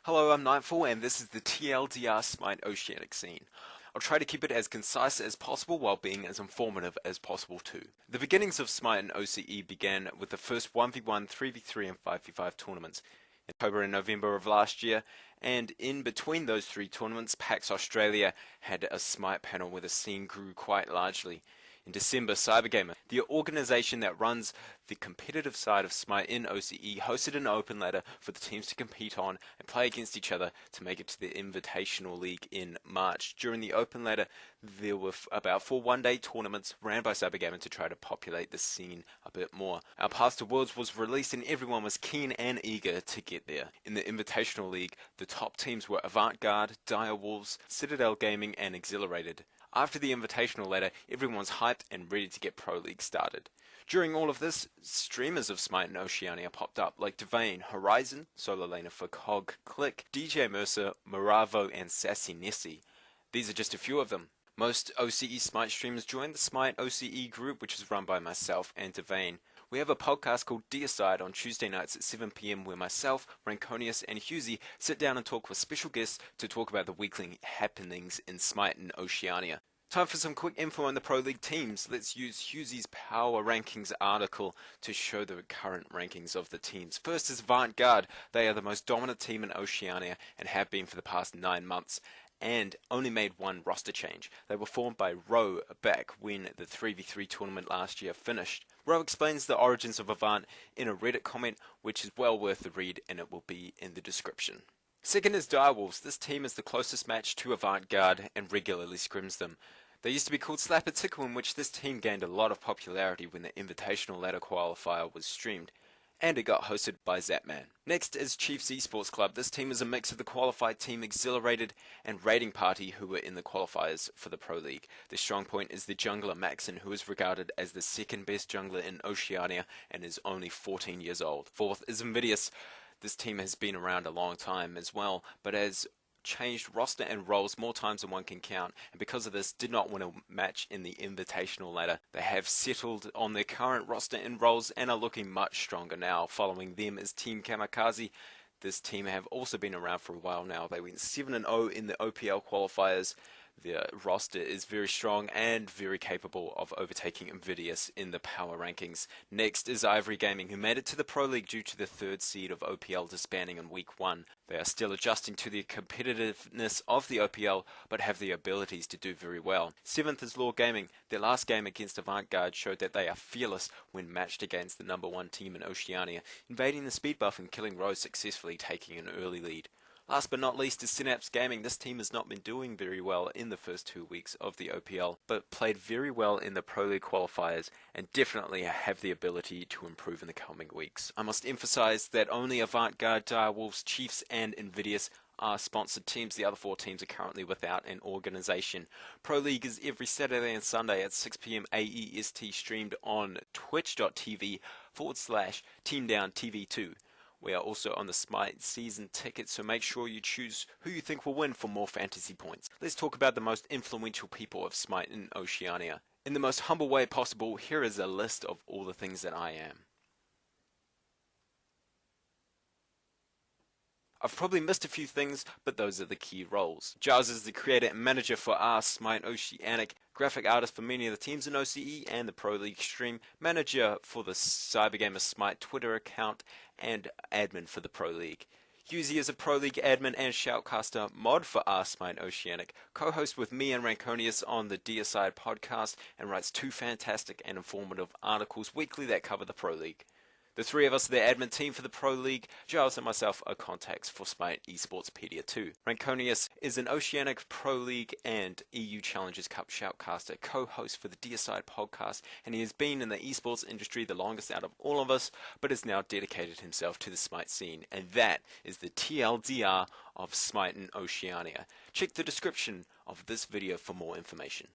Hello, I'm Nightfall, and this is the TLDR Smite Oceanic Scene. I'll try to keep it as concise as possible while being as informative as possible too. The beginnings of Smite and OCE began with the first 1v1, 3v3 and 5v5 tournaments in October and November of last year, and in between those three tournaments, PAX Australia had a Smite panel where the scene grew quite largely. In December, Cybergamer, the organisation that runs the competitive side of Smite in OCE, hosted an open ladder for the teams to compete on and play against each other to make it to the Invitational League in March. During the open ladder, there were about 4 one-day tournaments ran by Cybergamer to try to populate the scene a bit more. Our Path to Worlds was released and everyone was keen and eager to get there. In the Invitational League, the top teams were Avant Garde, Dire Wolves, Citadel Gaming and Exhilarated. After the Invitational ladder, everyone was hyped and ready to get Pro League started. During all of this, streamers of Smite and Oceania popped up, like Devane, Horizon, solo laner for Cog, Click, DJ Mercer, Moravo, and Sassy Nessie. These are just a few of them. Most OCE Smite streamers joined the Smite OCE group, which is run by myself and Devane. We have a podcast called Deicide on Tuesday nights at 7 PM where myself, Ranconius, and HughZ sit down and talk with special guests to talk about the weekly happenings in Smite and Oceania. Time for some quick info on the Pro League teams. Let's use HughZ's Power Rankings article to show the current rankings of the teams. First is Avant Garde. They are the most dominant team in Oceania and have been for the past 9 months, and only made one roster change. They were formed by Rowe back when the 3v3 tournament last year finished. Rowe explains the origins of Avant in a Reddit comment, which is well worth the read, and it will be in the description. Second is Dire Wolves. This team is the closest match to Avant Garde and regularly scrims them. They used to be called Slap a Tickle, in which this team gained a lot of popularity when the Invitational Ladder Qualifier was streamed, and it got hosted by Zapman. Next is Chiefs Esports Club. This team is a mix of the qualified team Exhilarated and Raiding Party, who were in the qualifiers for the Pro League. The strong point is the jungler Maxon, who is regarded as the second best jungler in Oceania and is only 14 years old. Fourth is Invidious. This team has been around a long time as well, but has changed roster and roles more times than one can count, and because of this did not win a match in the Invitational Ladder. They have settled on their current roster and roles and are looking much stronger now. Following them is Team Kamikaze. This team have also been around for a while now. They went 7-0 in the OPL qualifiers. Their roster is very strong and very capable of overtaking Invidious in the power rankings. Next is Ivory Gaming, who made it to the Pro League due to the third seed of OPL disbanding in week 1. They are still adjusting to the competitiveness of the OPL, but have the abilities to do very well. Seventh is Law Gaming. Their last game against Avant Garde showed that they are fearless when matched against the #1 team in Oceania, invading the speed buff and killing Rowe successfully, taking an early lead. Last but not least is Synapse Gaming. This team has not been doing very well in the first 2 weeks of the OPL, but played very well in the Pro League qualifiers and definitely have the ability to improve in the coming weeks. I must emphasize that only Avant Garde, Dire Wolves, Chiefs and Invidious are sponsored teams. The other 4 teams are currently without an organization. Pro League is every Saturday and Sunday at 6 PM AEST, streamed on twitch.tv/TeamDownTV2. We are also on the Smite season ticket, so make sure you choose who you think will win for more fantasy points. Let's talk about the most influential people of Smite in Oceania. In the most humble way possible, here is a list of all the things that I am. I've probably missed a few things, but those are the key roles. HughZ is the creator and manager for our Smite Oceanic, graphic artist for many of the teams in OCE and the Pro League stream, manager for the Cybergamer Smite Twitter account, and admin for the Pro League. HughZ is a Pro League admin and shoutcaster mod for our Smite Oceanic, co-host with me and Ranconius on the Deicide podcast, and writes 2 fantastic and informative articles weekly that cover the Pro League. The 3 of us are the admin team for the Pro League. HughZ and myself are contacts for Smite Esportspedia too. Ranconius is an Oceanic Pro League and EU Challengers Cup shoutcaster, co-host for the Deicide podcast, and he has been in the esports industry the longest out of all of us, but has now dedicated himself to the Smite scene. And that is the TLDR of Smite in Oceania. Check the description of this video for more information.